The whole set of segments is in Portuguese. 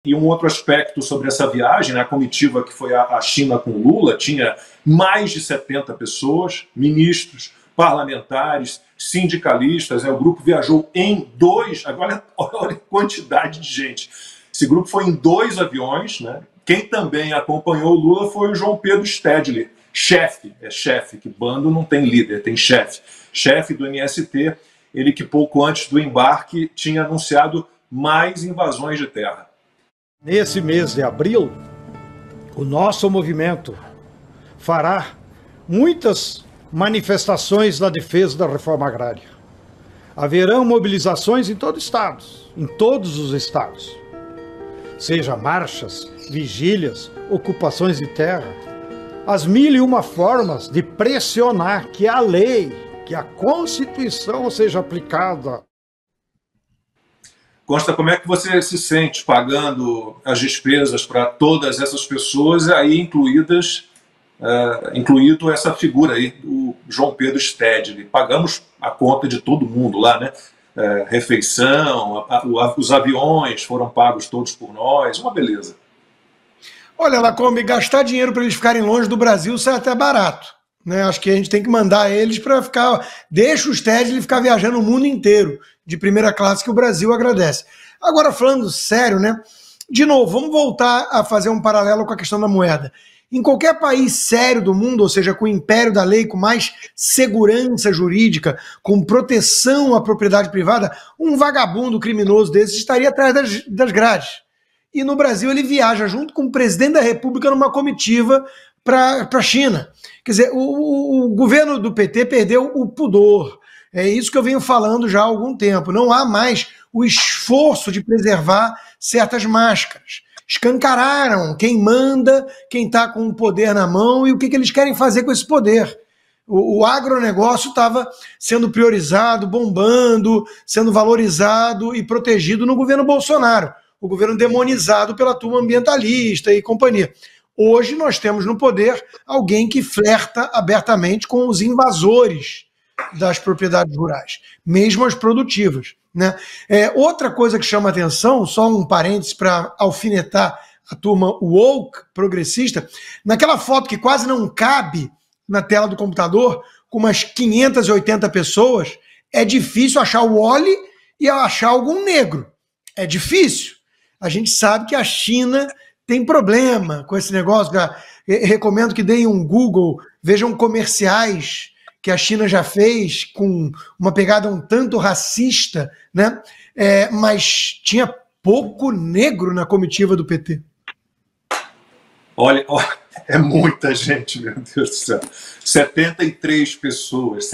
E um outro aspecto sobre essa viagem, né, a comitiva que foi à China com Lula, tinha mais de 70 pessoas, ministros, parlamentares, sindicalistas. O grupo viajou em dois, agora olha a quantidade de gente. Esse grupo foi em 2 aviões, né? Quem também acompanhou o Lula foi o João Pedro Stedley, chefe, que bando não tem líder, tem chefe do MST, ele que pouco antes do embarque tinha anunciado mais invasões de terra. Nesse mês de abril, o nosso movimento fará muitas manifestações na defesa da reforma agrária. Haverão mobilizações em todos os estados. Seja marchas, vigílias, ocupações de terra. As 1001 formas de pressionar que a lei, que a Constituição seja aplicada. Costa, como é que você se sente pagando as despesas para todas essas pessoas, aí incluído essa figura aí, do João Pedro Stedley? Pagamos a conta de todo mundo lá, né? Refeição, os aviões foram pagos todos por nós, uma beleza. Olha, Lacombe, gastar dinheiro para eles ficarem longe do Brasil sai até barato, né? Acho que a gente tem que mandar eles para ficar... Deixa o Stedley ficar viajando o mundo inteiro, de primeira classe, que o Brasil agradece. Agora, falando sério, né? De novo, vamos voltar a fazer um paralelo com a questão da moeda. Em qualquer país sério do mundo, ou seja, com o império da lei, com mais segurança jurídica, com proteção à propriedade privada, um vagabundo criminoso desse estaria atrás das grades. E no Brasil ele viaja junto com o presidente da República numa comitiva para a China. Quer dizer, o governo do PT perdeu o pudor. É isso que eu venho falando já há algum tempo. Não há mais o esforço de preservar certas máscaras. Escancararam quem manda, quem está com o poder na mão e o que eles querem fazer com esse poder. O agronegócio estava sendo priorizado, bombando, sendo valorizado e protegido no governo Bolsonaro. O governo demonizado pela turma ambientalista e companhia. Hoje nós temos no poder alguém que flerta abertamente com os invasores das propriedades rurais, mesmo as produtivas, né? Outra coisa que chama atenção, só um parênteses para alfinetar a turma woke progressista, naquela foto que quase não cabe na tela do computador, com umas 580 pessoas, é difícil achar o Wally e achar algum negro. É difícil. A gente sabe que a China tem problema com esse negócio. Recomendo que deem um Google, vejam comerciais que a China já fez com uma pegada um tanto racista, né? Mas tinha pouco negro na comitiva do PT. Olha, é muita gente, meu Deus do céu. 73 pessoas.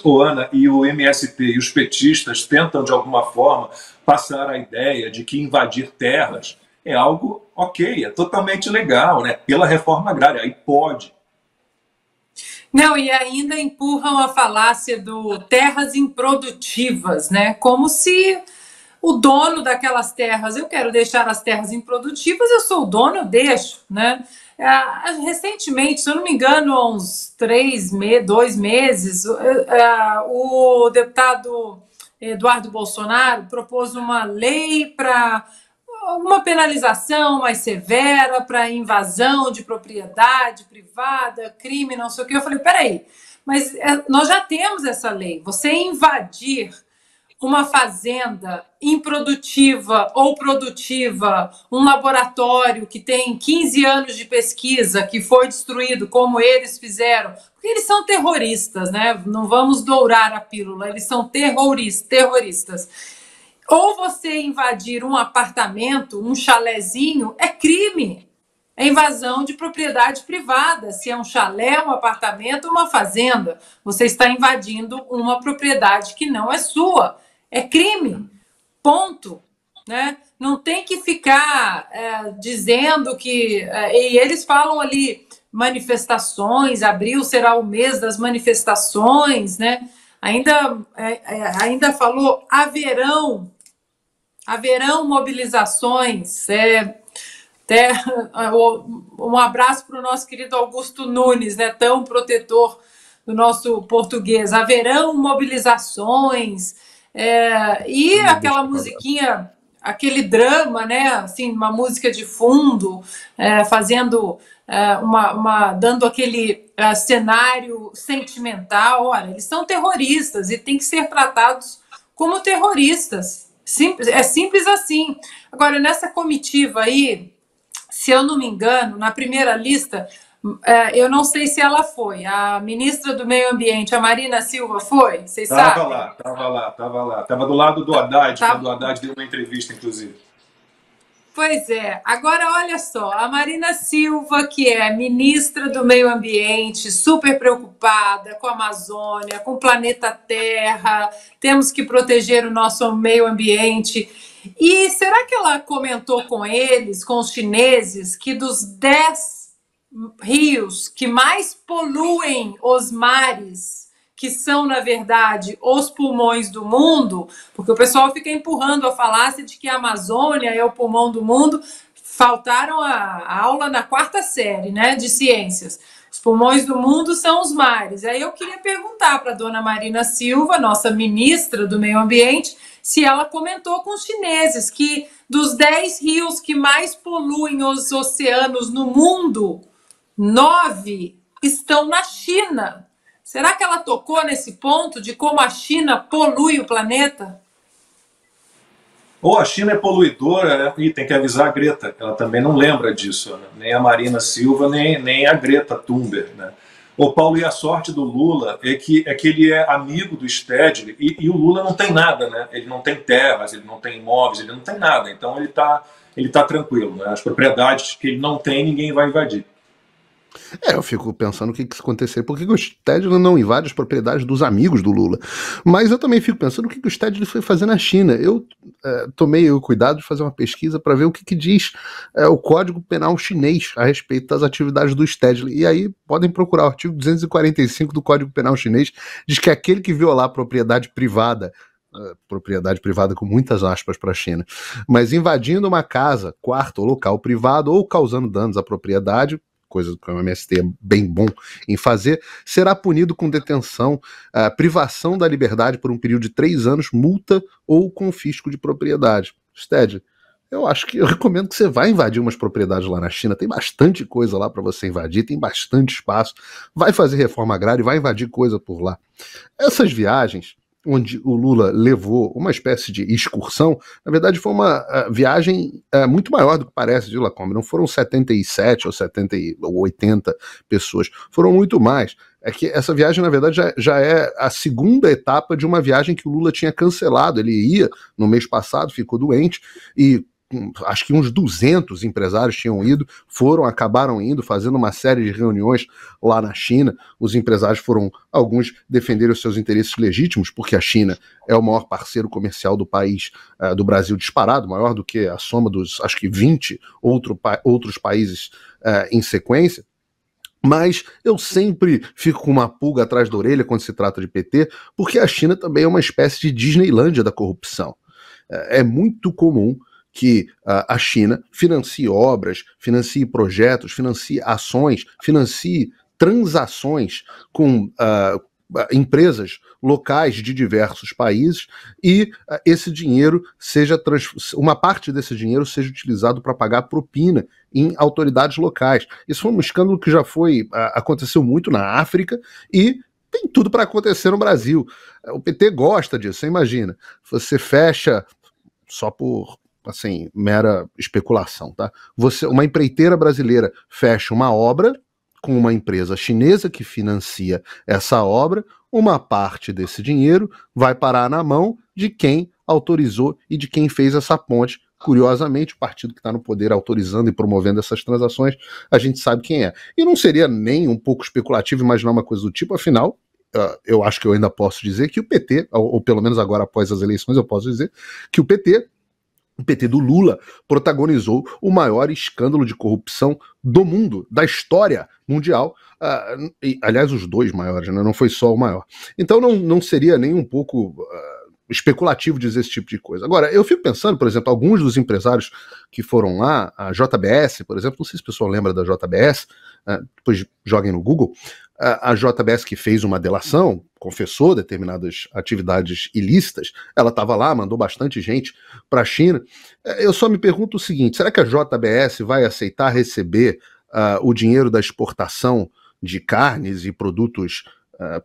Ô, Ana, e o MST e os petistas tentam, de alguma forma, passar a ideia de que invadir terras é algo ok, é totalmente legal, né? Pela reforma agrária, aí pode. Não, e ainda empurram a falácia do terras improdutivas, né? Como se o dono daquelas terras, eu quero deixar as terras improdutivas, eu sou o dono, eu deixo, né? Recentemente, se eu não me engano, há uns 2 meses, o deputado Eduardo Bolsonaro propôs uma lei para uma penalização mais severa para invasão de propriedade privada, crime, não sei o quê. Eu falei, peraí, mas nós já temos essa lei. Você invadir uma fazenda improdutiva ou produtiva, um laboratório que tem 15 anos de pesquisa, que foi destruído, como eles fizeram, porque eles são terroristas, né? Não vamos dourar a pílula, eles são terroristas. Ou você invadir um apartamento, um chalezinho, é crime. É invasão de propriedade privada. Se é um chalé, um apartamento, uma fazenda, você está invadindo uma propriedade que não é sua. É crime. Ponto. Né? Não tem que ficar dizendo que... e eles falam ali, manifestações, abril será o mês das manifestações, né? Ainda falou, haverão mobilizações. Um abraço para o nosso querido Augusto Nunes, né, tão protetor do nosso português. Haverão mobilizações. E aquela musiquinha aquele drama, né? Assim, uma música de fundo, fazendo dando aquele cenário sentimental. Olha, eles são terroristas e têm que ser tratados como terroristas. É simples assim. Agora, nessa comitiva aí, se eu não me engano, na primeira lista, eu não sei se ela foi. A ministra do Meio Ambiente, a Marina Silva, foi? Vocês sabem? Estava lá. Estava do lado do Haddad, quando o Haddad deu uma entrevista, inclusive. Pois é. Agora, olha só, a Marina Silva, que é ministra do Meio Ambiente, super preocupada com a Amazônia, com o planeta Terra, temos que proteger o nosso meio ambiente. E será que ela comentou com eles, com os chineses, que dos 10 rios que mais poluem os mares, que são, na verdade, os pulmões do mundo, porque o pessoal fica empurrando a falácia de que a Amazônia é o pulmão do mundo, faltaram a aula na 4ª série, né, de ciências. Os pulmões do mundo são os mares. Aí eu queria perguntar para a dona Marina Silva, nossa ministra do Meio Ambiente, se ela comentou com os chineses que dos 10 rios que mais poluem os oceanos no mundo, 9 estão na China. Será que ela tocou nesse ponto de como a China polui o planeta? Ou a China é poluidora, né? E tem que avisar a Greta, ela também não lembra disso, né? Nem a Marina Silva, nem a Greta Thunberg, né? Ô Paulo, e a sorte do Lula é que ele é amigo do Stedley e o Lula não tem nada, né? Ele não tem terras, ele não tem imóveis, ele não tem nada, então ele tá tranquilo, né? As propriedades que ele não tem, ninguém vai invadir. Eu fico pensando o que acontecer, por que o Stedley não invade as propriedades dos amigos do Lula? Mas eu também fico pensando o que o Stedley foi fazer na China. Eu tomei o cuidado de fazer uma pesquisa para ver o que diz o Código Penal chinês a respeito das atividades do Stedley. E aí podem procurar o artigo 245 do Código Penal chinês, diz que aquele que violar a propriedade privada com muitas aspas para a China, mas invadindo uma casa, quarto ou local privado ou causando danos à propriedade, coisa que o MST é bem bom em fazer, será punido com detenção, privação da liberdade por um período de 3 anos, multa ou confisco de propriedade. Stedley, eu recomendo que você vá invadir umas propriedades lá na China, tem bastante coisa lá para você invadir, tem bastante espaço, vai fazer reforma agrária e vai invadir coisa por lá. Essas viagens, onde o Lula levou uma espécie de excursão, na verdade foi uma viagem muito maior do que parece, de Lacombe. Não foram 77 ou 70 ou 80 pessoas, foram muito mais. É que essa viagem, na verdade, já é a segunda etapa de uma viagem que o Lula tinha cancelado. Ele ia no mês passado, ficou doente e acho que uns 200 empresários tinham ido, acabaram indo, fazendo uma série de reuniões lá na China. Os empresários alguns defenderam os seus interesses legítimos, porque a China é o maior parceiro comercial do país, do Brasil disparado, maior do que a soma dos, acho que 20 outros países em sequência. Mas eu sempre fico com uma pulga atrás da orelha quando se trata de PT, porque a China também é uma espécie de Disneylândia da corrupção. É muito comum que a China financie obras, financie projetos, financie ações, financie transações com empresas locais de diversos países e esse dinheiro uma parte desse dinheiro seja utilizado para pagar propina em autoridades locais. Isso foi um escândalo que já aconteceu muito na África e tem tudo para acontecer no Brasil. O PT gosta disso, você imagina. Você fecha, só por assim, mera especulação, tá? Uma empreiteira brasileira fecha uma obra com uma empresa chinesa que financia essa obra, uma parte desse dinheiro vai parar na mão de quem autorizou e de quem fez essa ponte. Curiosamente, o partido que está no poder autorizando e promovendo essas transações, a gente sabe quem é. E não seria nem um pouco especulativo imaginar uma coisa do tipo, afinal, eu acho que eu ainda posso dizer que o PT, ou pelo menos agora após as eleições eu posso dizer, que o PT do Lula protagonizou o maior escândalo de corrupção do mundo, da história mundial, aliás, os 2 maiores, né? Não foi só o maior. Então não seria nem um pouco especulativo dizer esse tipo de coisa. Agora, eu fico pensando, por exemplo, alguns dos empresários que foram lá, a JBS, por exemplo, não sei se o pessoal lembra da JBS, depois joguem no Google, a JBS, que fez uma delação, confessou determinadas atividades ilícitas, ela estava lá, mandou bastante gente para a China. Eu só me pergunto o seguinte, será que a JBS vai aceitar receber o dinheiro da exportação de carnes e produtos,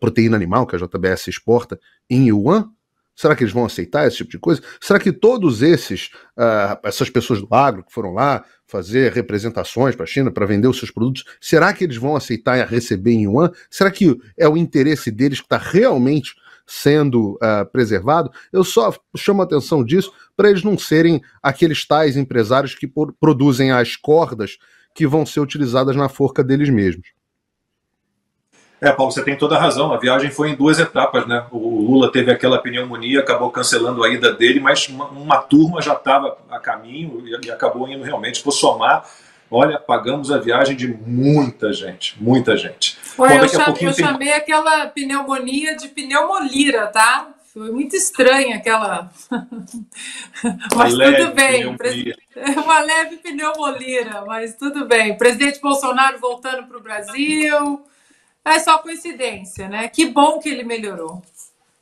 proteína animal que a JBS exporta em yuan? Será que eles vão aceitar esse tipo de coisa? Será que todos essas pessoas do agro que foram lá fazer representações para a China, para vender os seus produtos, será que eles vão aceitar receber em yuan? Será que é o interesse deles que está realmente sendo preservado? Eu só chamo a atenção disso para eles não serem aqueles tais empresários que produzem as cordas que vão ser utilizadas na forca deles mesmos. Paulo, você tem toda a razão. A viagem foi em 2 etapas, né? O Lula teve aquela pneumonia, acabou cancelando a ida dele, mas uma turma já estava a caminho e acabou indo realmente. Se for somar, olha, pagamos a viagem de muita gente, muita gente. Olha, eu chamei aquela pneumonia de pneumolira, tá? Foi muito estranha aquela... Mas tudo bem. Uma leve pneumolira, mas tudo bem. Presidente Bolsonaro voltando para o Brasil... É só coincidência, né? Que bom que ele melhorou.